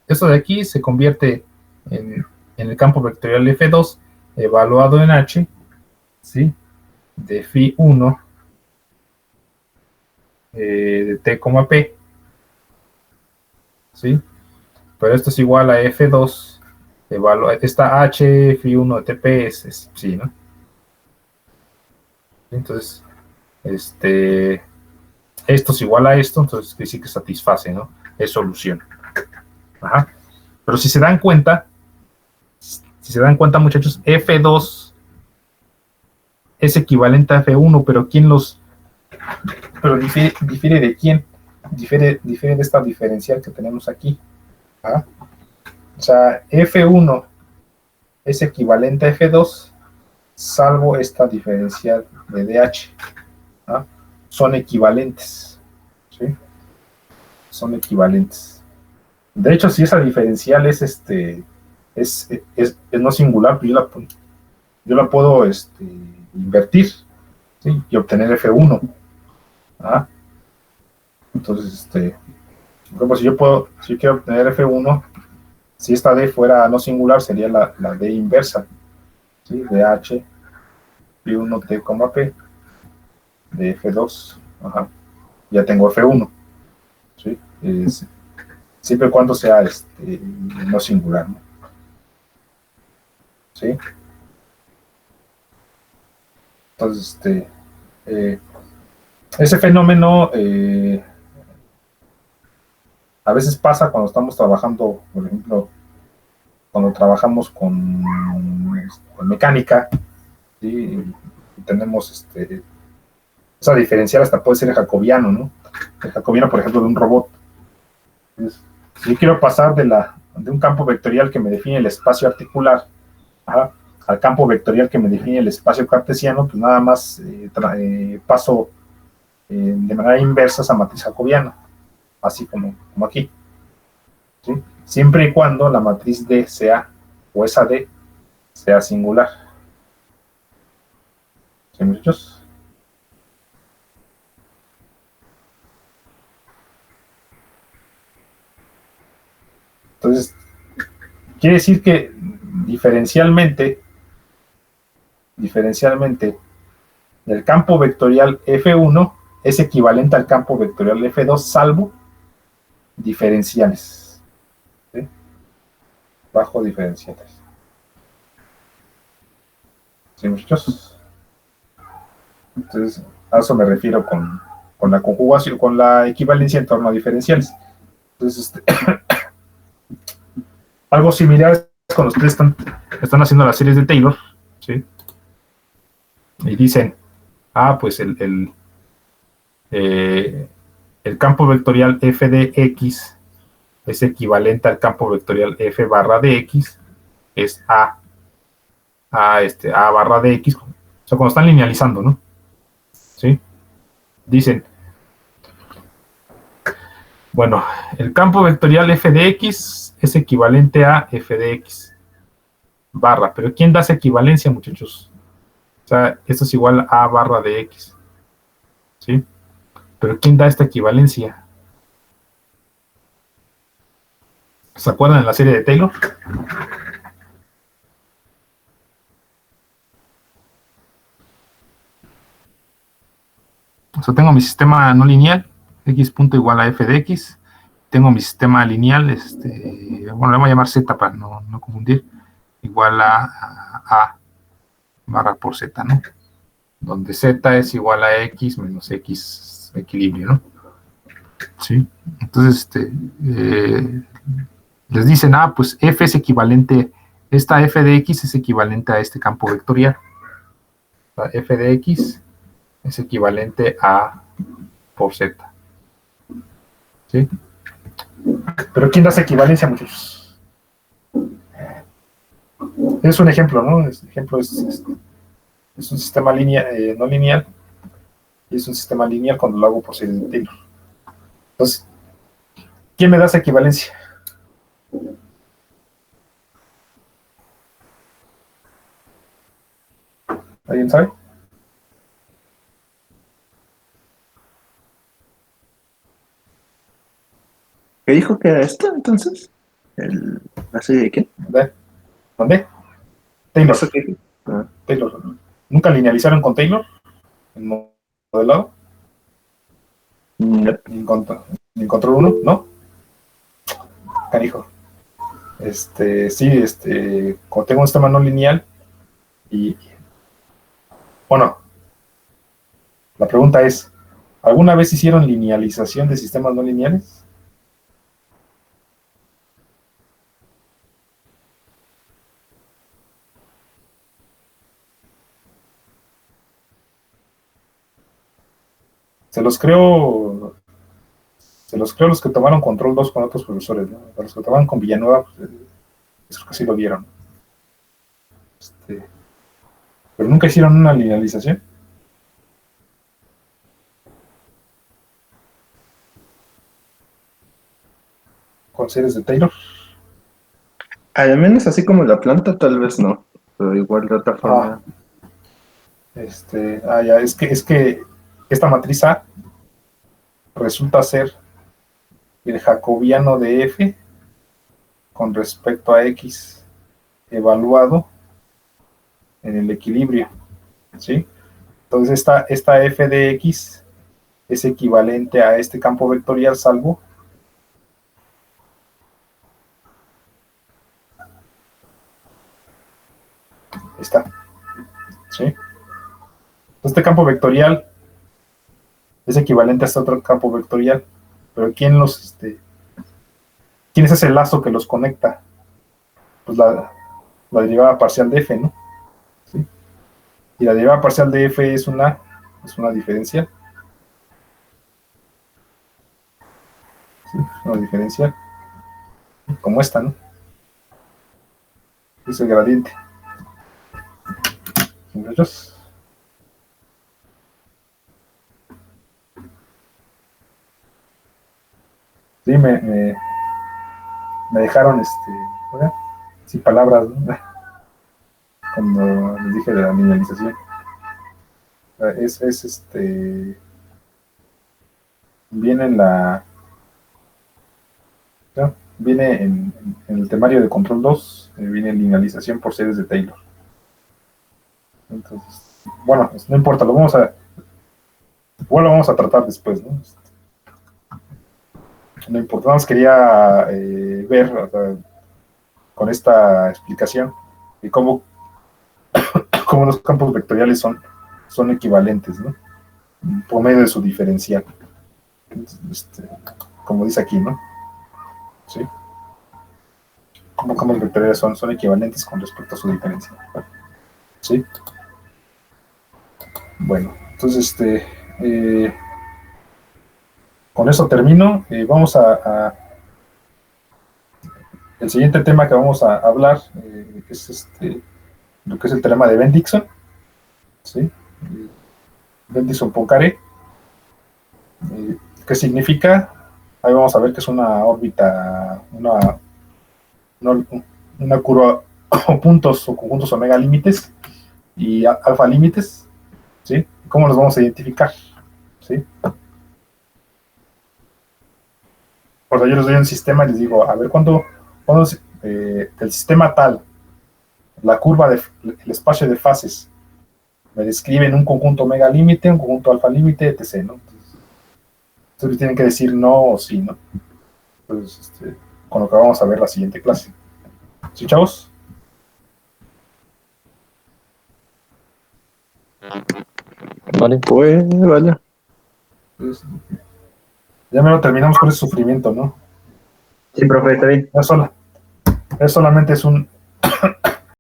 esto de aquí se convierte en el campo vectorial F2 evaluado en H, ¿sí? De phi 1 de t, p, ¿sí? Pero esto es igual a F2, esta H, F1 de TP sí, ¿no? Entonces, esto es igual a esto, entonces sí que satisface, ¿no? Es solución. Ajá. Pero si se dan cuenta, muchachos, F2 es equivalente a F1, pero pero difiere de quién? Difiere de esta diferencial que tenemos aquí. ¿Ah? O sea, F1 es equivalente a F2, salvo esta diferencial de DH. ¿Ah? Son equivalentes. ¿Sí? Son equivalentes. De hecho, si esa diferencial es no singular, pues yo la puedo invertir, ¿sí? Y obtener F1. ¿Ah? Entonces, por ejemplo, si yo quiero obtener F1, si esta D fuera no singular, sería la D inversa, ¿sí? De H, P1T, P, de F2, ajá. Ya tengo F1, ¿sí? Siempre y cuando sea no singular, ¿no? ¿Sí? Entonces, ese fenómeno a veces pasa cuando estamos trabajando, por ejemplo, cuando trabajamos con mecánica, ¿sí? Y tenemos esa diferencial hasta puede ser el jacobiano, ¿no? El jacobiano, por ejemplo, de un robot. Entonces, si yo quiero pasar de un campo vectorial que me define el espacio articular, ajá, al campo vectorial que me define el espacio cartesiano, pues nada más paso de manera inversa esa matriz jacobiana, así como aquí, ¿sí? Siempre y cuando la matriz D sea, o esa D, sea singular. ¿Sí, muchachos? Entonces, quiere decir que diferencialmente, el campo vectorial F1 es equivalente al campo vectorial F2, salvo diferenciales, ¿sí? Bajo diferenciales. ¿Sí, muchachos? Entonces, a eso me refiero con la conjugación, con la equivalencia en torno a diferenciales. Entonces, algo similar es cuando ustedes están haciendo las series de Taylor, ¿sí? Y dicen, pues el campo vectorial f de x es equivalente al campo vectorial f barra de x, es a barra de x, o sea, cuando están linealizando, ¿no? ¿Sí? Dicen, bueno, el campo vectorial f de x es equivalente a f de x barra, pero ¿quién da esa equivalencia, muchachos? O sea, esto es igual a barra de x, ¿sí? Pero ¿quién da esta equivalencia? ¿Se acuerdan de la serie de Taylor? O sea, tengo mi sistema no lineal, x punto igual a f de x. Tengo mi sistema lineal, bueno, le voy a llamar z para no confundir, igual a barra por z, ¿no? Donde z es igual a x menos x equilibrio, ¿no? Sí. Entonces, les dicen, pues f es equivalente, esta f de x es equivalente a este campo vectorial. La f de x es equivalente a por z. ¿Sí? Pero ¿quién da esa equivalencia, muchachos? Es un ejemplo, ¿no? El ejemplo es un sistema no lineal, y es un sistema lineal cuando lo hago por series de Taylor. Entonces, ¿quién me da esa equivalencia? ¿Alguien sabe? ¿Qué dijo que era esto entonces? ¿La serie de qué? ¿Dónde? Taylor. ¿Eso qué? Taylor. ¿Nunca linealizaron con Taylor? ¿En modelado? No. ¿Ni en control 1? ¿No? canijo. Sí, como tengo un sistema no lineal, y bueno, la pregunta es, ¿alguna vez hicieron linealización de sistemas no lineales? Se los creo, se los creo los que tomaron control 2 con otros profesores, ¿no? A los que tomaron con Villanueva, pues, eso que sí lo vieron. Pero nunca hicieron una linealización con series de Taylor. Al menos así como la planta, tal vez no. Pero igual de otra forma. Ya, es que esta matriz A resulta ser el jacobiano de F con respecto a X evaluado en el equilibrio, ¿sí? Entonces esta F de X es equivalente a este campo vectorial salvo esta, ¿sí? Este campo vectorial es equivalente a este otro campo vectorial, pero ¿quién es ese lazo que los conecta? Pues la derivada parcial de F, ¿no? ¿Sí? Y la derivada parcial de F es una diferencial. ¿Sí? Una diferencial. Como esta, ¿no? Es el gradiente. Muchachos. Sí, me dejaron sin palabras, ¿no? Cuando les dije de la linealización. Viene en la. ¿No? Viene en el temario de control 2, viene linealización por series de Taylor. Entonces, bueno, no importa, lo vamos a tratar después, ¿no? No importa, nada más quería ver, o sea, con esta explicación y cómo los campos vectoriales son equivalentes, ¿no? Por medio de su diferencial. Como dice aquí, ¿no? ¿Sí? Cómo campos vectoriales son equivalentes con respecto a su diferencial. ¿Sí? Bueno, entonces, con eso termino. Vamos el siguiente tema que vamos a hablar es lo que es el teorema de Bendixson, ¿sí? Bendixson-Poincaré. ¿Qué significa? Ahí vamos a ver que es una órbita, una curva o puntos o conjuntos omega límites y alfa límites, ¿sí? ¿Cómo los vamos a identificar? ¿Sí? O sea, yo les doy un sistema y les digo, a ver, ¿cuándo el sistema tal, la curva, el espacio de fases, me describen un conjunto omega límite, un conjunto alfa límite, etc., ¿no? Entonces tienen que decir no o sí, ¿no? Entonces, con lo que vamos a ver la siguiente clase. ¿Sí, chavos? Vale, pues, vale. Pues, ya me lo terminamos con ese sufrimiento, ¿no? Sí, profe, está bien. Es solamente es un